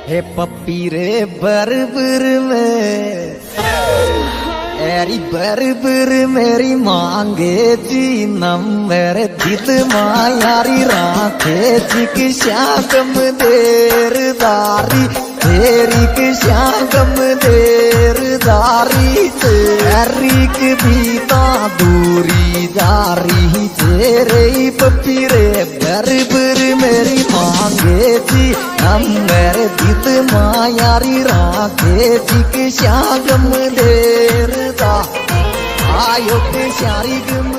हे पप्पी रे बरबर में एरी बरबर मेरी मांगे जी नंबर दिल मायारी राखे जी की शागम देर दारी तेरी की शागम देर दारी तेरी की बीता दूरी जारी तेरे पप्पी रे बरबर मेरी मांगे जी नंबर दिल मायारी राखे जी की शागम देर दा आयो के शारी गम